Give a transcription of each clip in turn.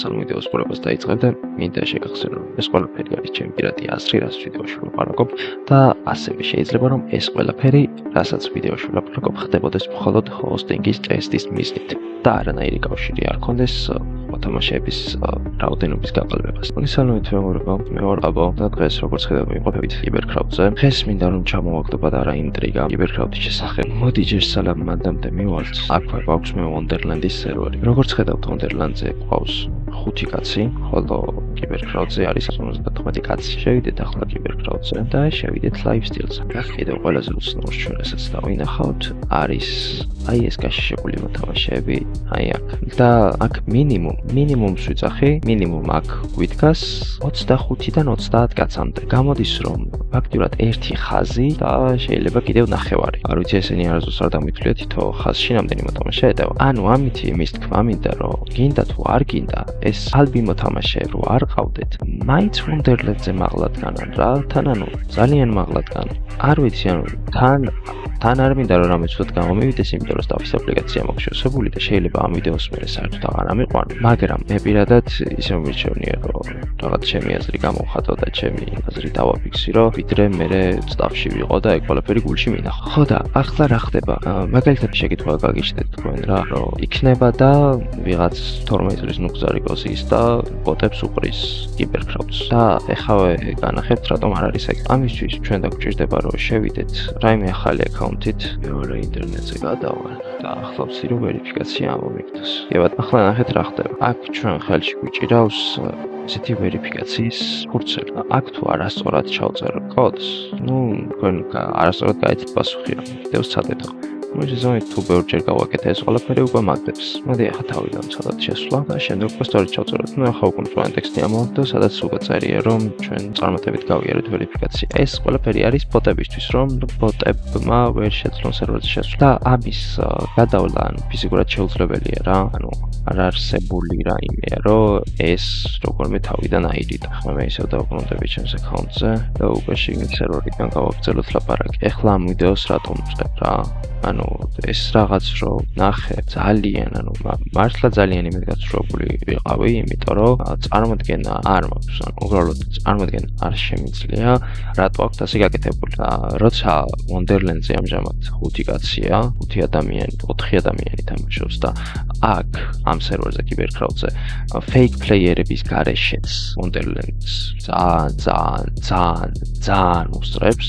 სამ ვიდეოს ყურებას დაიწყებ და მინდა შეგახსენო, რომ ეს ყველაფერი არის ჩემი პირადი აზრი, რაც ვიდეოში ვლაპარაკობ და ასევე შეიძლება რომ ეს ყველაფერი, რასაც ვიდეოში ვლაპარაკობ, ხდებოდეს მხოლოდ ჰოსტინგის ტესტის მიზნით და არანაირი კავშირი არ ჰქონდეს მოთამაშეების რაოდენობის გაყალბებას. მოგესალმებით მეგობრებო, მე ვარ აბო და დღეს როგორც ხედავთ ვიმყოფებით კიბერკრაუდზე. დღეს მინდა რომ ჩამოვაგდო პატარა ინტრიგა კიბერკრაუდის შესახებ. მოდი ჯერ სალამ მანდამდე მივართ. აქვე გვაქვს მე Wonderland-ის სერვერი. როგორც ხედავთ Wonderland-ზე გვყავს 5 კაცი, ხოლო კიბერკრაუდზე არის 50 კაცი. შევიდეთ ახლა კიბერკრაუდზე და შევიდეთ lifestyle-ზე. კიდევ ყველაზე უცნაურს ჩვენ ესაც დავინახავთ, არის აი ეს გაშიშებული მოთამაშეები, აი აქ. და აქ მინიმუმს ვიძახი, მინიმუმ აქ გვითქას 25-დან 30 კაცამდე. გამოდის რომ ფაქტიურად ერთი ხაზი და შეიძლება კიდევ ნახევარი. არ ვიცი ესენი არასდროს არ დამითვლია თითო ხაზში რამდენი მოთამაშე ეტევა. ანუ ამითი იმის თქმა მინდა რომ გინდა თუ არ გინდა ეს ალბი მოთამაშე რო არ ყავდეთ, მაინც Wonderland-ზე მაღლად განან რა, თან ანუ ძალიან მაღლად განან. არ ვიცი ანუ თან არ მინდა რომ რამე ცუდად გამომივიდეს, იმიტომ რომ სტაფის აპლიკაცია მაქვს შევსებული და შეიძლება ამ ვიდეოს მერე საერთოდ აღარ ამიყვანო. მაგრამ მე პირადად ისე მომირჩევნია რომ რაღაც ჩემი აზრი გამოვხატო და ჩემი აზრი დავაფიქსირო, ვიდრე მერე სტაფში ვიყო და ეგ ყველაფერი გულში მინახო. ხო და ახლა რა ხდება? მაგალითად შეკითხვა გაგიჩნდეთ თქვენ რა, რომ იქნება და ვიღაც 12 წლის ნუგზარი გოზის და ბოტებს უყრის კიბერკრაუდს. და ეხავე განახებთ რატომ არ არის ეგ. ამისთვის ჩვენ დაგვჭირდება რომ შევიდეთ რაიმე ახალი აკაუნტით, მეორე ინტერნეტზე გადავალ და ახლა ვცდილობ ვერიფიკაცია ამომიგდოს. ებად, ახლა ნახეთ რა ხდება. აქ ჩვენ ხელში გვიჭირავს ესეთი ვერიფიკაციის ფურცელი. აქ თუ არასწორად ჩავწერო კოდს, თქვენ არასწორად გაიცით პასუხი რა. კიდევ სცადეთო. მოგესალმებით, თუ ბევრჯერ გავაკეთე ეს ყველაფერი უკვე მაგდებს. მოდი ახლა თავიდან ცოტა შესვლა და შემდეგ უკვე სწორად ჩავწეროთ. ახლა უკვე მწვანე ტექსტი ამოვაქვს და სადაც უკვე წერია რომ ჩვენ წარმატებით გავიარეთ ვერიფიკაცია. ეს ყველაფერი არის ბოტებისთვის, რომ ბოტებმა ვერ შეძლონ სერვერზე შესვლა. და ამის გადავლა ფიზიკურად შეუძლებელია რა. ანუ არ არსებული რაიმეა, რომ ეს როგორმე თავიდან აიდით. ახლა მე ისევ დავბრუნდები ჩემს აკაუნტზე და უკვე შიგნით სერვერიდან გავაგრძელოთ ლაპარაკი. ახლა ამ ვიდეოს რატომ ვწებ რა? ანუ ეს რაღაც რო ნახე ძალიან, ანუ მართლა ძალიან იმედგაცრუებული ვიყავი, იმიტომ რომ წარმოდგენა არ მაქვს, ანუ უბრალოდ წარმოდგენა არ შემიძლია, რატო აქვს ასე გაკეთებული. და როცა Wonderland-ზე ამჟამად 5 კაცია, 5 ადამიანი, 4 ადამიანი თამაშობს და აქ ამ სერვერზე კიბერკრაუდზე fake player-ების გარეშეც Wonderland-ს ძალიან უსწრებს.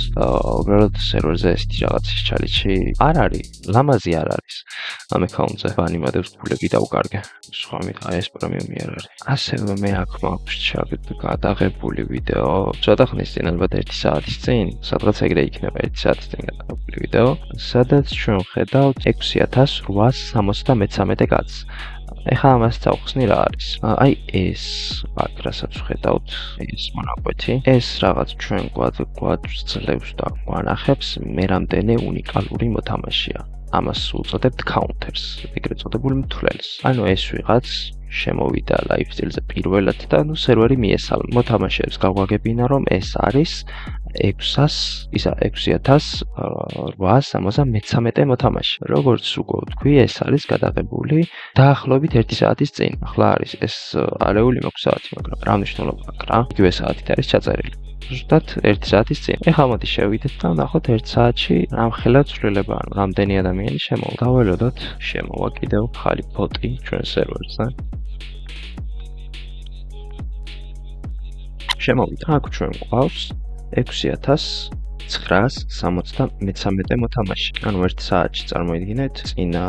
უბრალოდ სერვერზე ესეთი რაღაცის ჩალიჩი არ არის, ლამაზი არ არის. ამ აკაუნტზე ანიმატებს გულები დავკარგე. სხვა აი ეს პრემიუმი არ არის. ასევე მე აქ მაქვს გადაღებული ვიდეო, ცოტა ხნის წინ, ალბათ 1 საათის წინ, სადღაც ეგრე იქნება 1 საათის წინ გადაღებული ვიდეო, სადაც ჩვენ ხედავთ 6873 კაცს. ეხლა ამას წავხსნი რა არის? აი ეს აქ რასაც ხედავთ, ეს მონაკვეთი, ეს რაღაც ჩვენ გვაძლევს და გვანახებს მე რამდენი უნიკალური მოთამაშეა. ამას უწოდებთ counters, ეგრეთ წოდებული მთლელს. ანუ ეს ვიღაც შემოვიდა lifestyle-ზე პირველად და სერვერი მიესალმა. მოთამაშეებს გავაგებინა რომ ეს არის 6873 მოთამაშე. როგორც უკვე ვთქვი, ეს არის გადაღებული დაახლოებით 1 საათის წინ. ახლა არის ეს არეული მაქვს საათი, მაგრამ რა მნიშვნელობა აქვს რა? იგივე საათით არის ჩაწერილი. ზუსტად 1 საათის წინ. ეხლა მოდი შევიდეთ და ვნახოთ 1 საათში რამხელა ცვლილება, ანუ რამდენი ადამიანი შემოვა. დაველოდოთ, შემოვა კიდევ ხალი ბოტი ჩვენ სერვერზე. შემოვიდა. აქ ჩვენ გვყავს 6973 მოთამაშე. ანუ 1 საათში წარმოიდგინეთ, წინა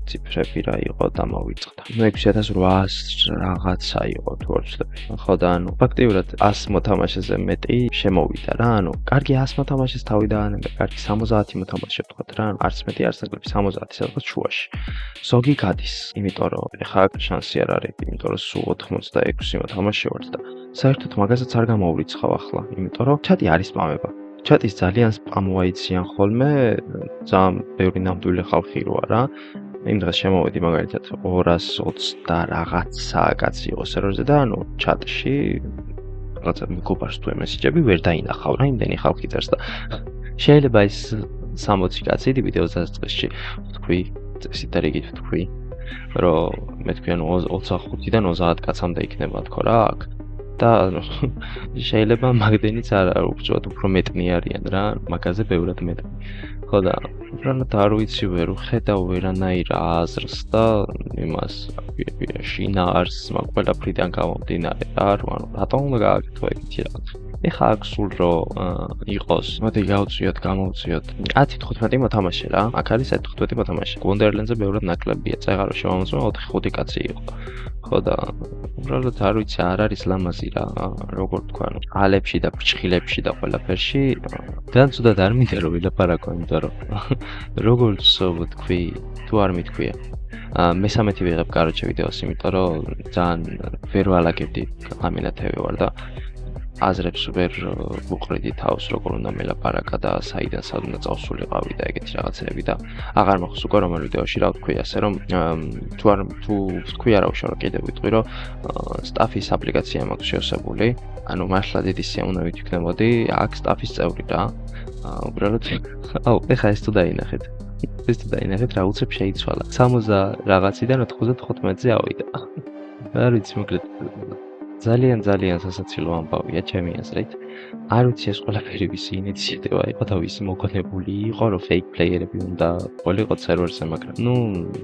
ციფრები რა იყო და მოვიწყდა. 6800 რაღაცა იყო თუ არ ვცდები. ხო და ანუ ფაქტიურად 100 მოთამაშეზე მეტი შემოვიდა რა. ანუ კარგი 100 მოთამაშეს თავიდან, კარგი 70 მოთამაშე ვთქვათ რა. ანუ არც მეტი არც ნაკლები 70 სადღაც შუაში. ზოგი გადის, იმიტომ რომ ეხლა შანსი არ არის, იმიტომ რომ სულ 86 მოთამაშე ვართ და საერთოდ მაგასაც არ გამოვრიცხავ ახლა, იმიტომ რომ ჩატი არის სპამება. ჩატის ძალიან სპამოაიციან ხოლმე, ძალიან ბევრი ნამდვილი ხალხი როა რა. იმ დღეს შემოვედი მაგალითად 220 და რაღაცა კაცი იყო სერვერზე და ანუ ჩატში რაღაცა მეგობარს თუ მესიჯები ვერ დაინახავ რა, იმდენი ხალხი წერს და შეიძლება ეს 60 კაცი ვიდეოს დასაწყისში ვთქვი, წესით და რიგით ვთქვი. რომ მე თქვენ 25-დან 30 კაცამდე იქნება თქო რა აქ და შეიძლება მაგდენიც არ უბრალოდ უფრო მეტნი არიან რა მაგაზე ბევრად მეტი ხო და უბრალოდ არ ვიცი ვერ ვხედავ ვერანაირ აზრს და იმას შინაარს მაგ ყველაფრიდან გამომდინარე რა ანუ რატომ უნდა გააკეთო ეგეთი რაღაც ეხა აქ სულ რომ იყოს მოდი გავწიოთ გამოვწიოთ 10-15 მოთამაშე რა აქ არის 15 მოთამაშე Wonderlands-ზე ბევრად ნაკლებია წეღა რომ შემამოწმა 4-5 კაცი იყო ხო და უბრალოდ არ ვიცი არ არის ლამაზი რა როგორ თქვა ანუ ალებში და ფრჩხილებში და ყველაფერში ძალიან ცუდად არ მინდა რომ ვილაპარაკო იმიტომ რომ როგორც ვთქვი თუ არ მithქვია მესამეთი ვიღებ კაროჩე ვიდეოს იმიტომ რომ ძალიან ვერ ვალაგებდი ამენათევი ვარ და აზრებს ვერ უყრიდი თავს როგორ უნდა მელაპარაკა და საიდან სად უნდა წავსულიყავი და ეგეთი რაღაცები და აღარ მოხს უკვე რომელ ვიდეოში რა ვთქვი ასე რომ თუ ვთქვი არავშავ კიდევ ვიტყვი რომ სტაფის აპლიკაცია მაქვს შევსებული ანუ მართლა დიდი სიამოვნებით ვიქნებოდი აქ სტაფის წევრი რა უბრალოდ აუ ეხა ეს თუ დაინახეთ რა უცებ შეიცვალა 60 რაღაციდან 95-ზე ავიდა არ ვიცი მოკლედ ძალიან სასაცილო ამბავია ჩემი აზრით. არ ვიცი ეს ყველაფერი ვისი ინიციატივა იყო და ვისი მოგონებული იყო რომ fake player-ები უნდა ყოლიყო სერვერზე, მაგრამ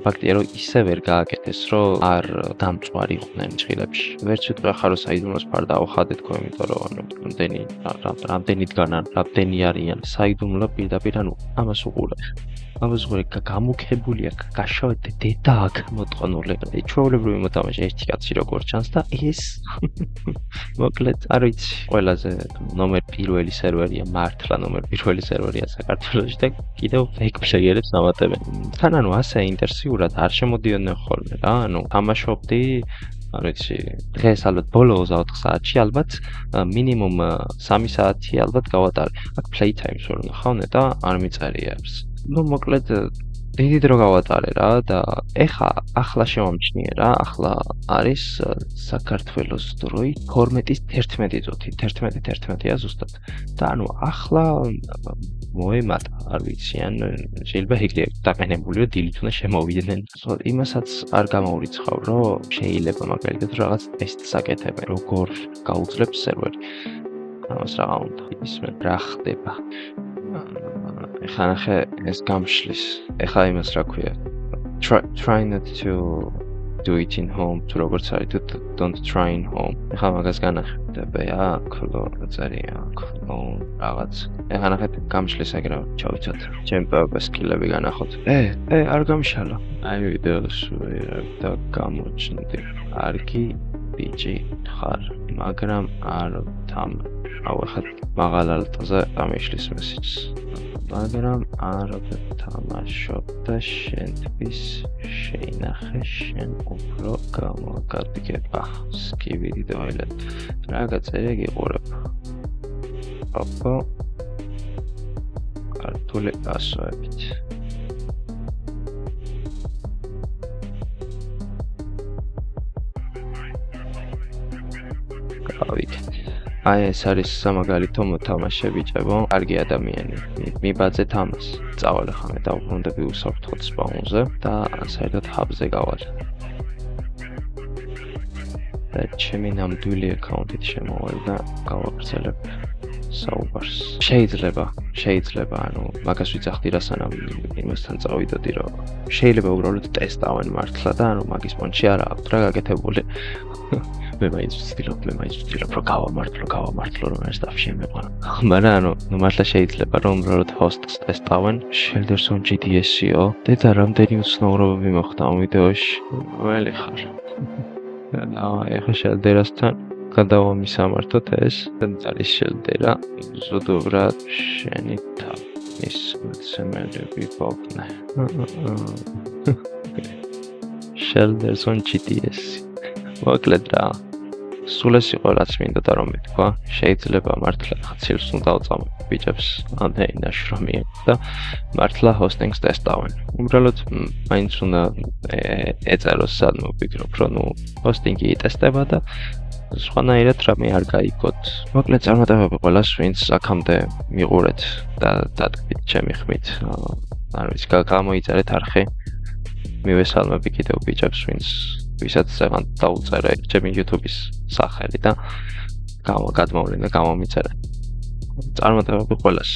ფაქტია რომ ისე ვერ გააკეთეს რომ არ დამწვარიყვნენ ჭხილებში. ვერც ვიტყვი ახლა რომ საიდუმლოს ფარ დავხადე თქო, იმიტომ რომ ანუ რამდენი არიან საიდუმლო პირდაპირ ანუ ამას უყურე. ამას უყურე გამუქებულია, გაშავეთ დედა აქ მოტყნული. ჩვეულებრივი მოთამაშე ერთი კაცი როგორ ჩანს და ეს მოკლედ არ ვიცი ყველაზე ნომერ პირველი სერვერია მართლა ნომერ პირველი სერვერია საქართველოში და კიდევ fake player-ებს ამატებენ. თან ანუ ასე ინტენსიურად არ შემოდიოდნენ ხოლმე რა, ანუ თამაშობდი არ ვიცი დღეს ალბათ ბოლო 24 საათში ალბათ მინიმუმ 3 საათი ალბათ გავატარე. აქ play time-ს ვერ ნახავნე და არ მიწერიებს. მოკლედ დიდი დრო გავატარე რა და ახლა შემომჩნიე რა, ახლა არის საქართველოს დროი 12:11 წუთი, 11:11-ია ზუსტად. და ანუ ახლა მოემატა, არ ვიცი, ან შეიძლება ეგრე დაყენებული რომ დილით უნდა შემოვიდნენ. იმასაც არ გამოურიცხავ, რომ შეიძლება მაგალითად რაღაც ტესტს აკეთებენ, როგორ გაუძლებს სერვერი. ამას რა უნდა ისმენ რა ხდება. ეხლა ნახე ეს გამშლის. ეხლა იმას რა ქვია. Try not to do it in home. თუ როგორც არის, don't try in home. ეხლა მაგას განახებდები, წერია, რაღაც. ეხლა ნახეთ გამშლის ეგრე ჩავიცოთ. ჩემ სკილები განახოთ. არ გამშალა. აი ვიდეოს და გამოჩნდი. არგი ბიჭი ხარ, მაგრამ არ თამ. აუ ახლა მაღალ ალტზე ამიშლის მესიჯს. მაგრამ არ თამაშობ და შენთვის შეინახე შენ უფრო გამოგადგება. სკივიდი დაილეთ. რა გაწერია გიყურებ. ოპო. ქართული ასოებით. გავიქეთ. აი ეს არის სამაგალითო მოთამაშე ბიჭებო, კარგი ადამიანი. მიბაძეთ ამას. წავალ ხა მე დავბრუნდები უსაფრთხოდ სპაუნზე და საერთოდ ჰაბზე გავალ. და ჩემი ნამდვილი აკაუნტით შემოვალ და გავაგრძელებ საუბარს. შეიძლება, ანუ მაგას ვიცახდი რა სანამ იმასთან წავიდოდი, რომ შეიძლება უბრალოდ ტესტავენ მართლა და ანუ მაგის პონჩი არა აქვს რა გაკეთებული. მე მაინც ვცდილობ რომ გავამართლო რომ ეს დაფში მეყარა. მაგრამ ანუ მართლა შეიძლება რომ უბრალოდ host-ს ტესტავენ. Shelderson GTS-იო. დედა რამდენი უცნაურობა მიმოხდა ამ ვიდეოში. ველი ხარ. ეხა Shelderasთან გადავამისამართოთ ეს. არის Sheldera. ზოგადად შენი თავის მცემელები პოპნე. Shelderson GTS. მოკლედ რა. სულ ეს იყო რაც მინდოდა რომ მეთქვა. შეიძლება მართლა ხაცილს უნდა დავწამო ბიჭებს ამდენი ნაშრომი და მართლა hosting-ს ტესტავენ. უბრალოდ მაინც უნდა ეწეროს სად მოვფიქრობ რომ hosting-ი იტესტება და სხვანაირად რამე არ გაიგოთ. მოკლედ წარმატებები ყველას ვინც აქამდე მიყურეთ და დადგით ჩემი ხმით. არ ვიცი გამოიწერეთ არხი. მივესალმები კიდევ ბიჭებს, ვისაც ზევან დაუწერე ჩემი YouTube-ის სახელი და გადმოვლენა გამომიწერე. წარმატებები ყველას.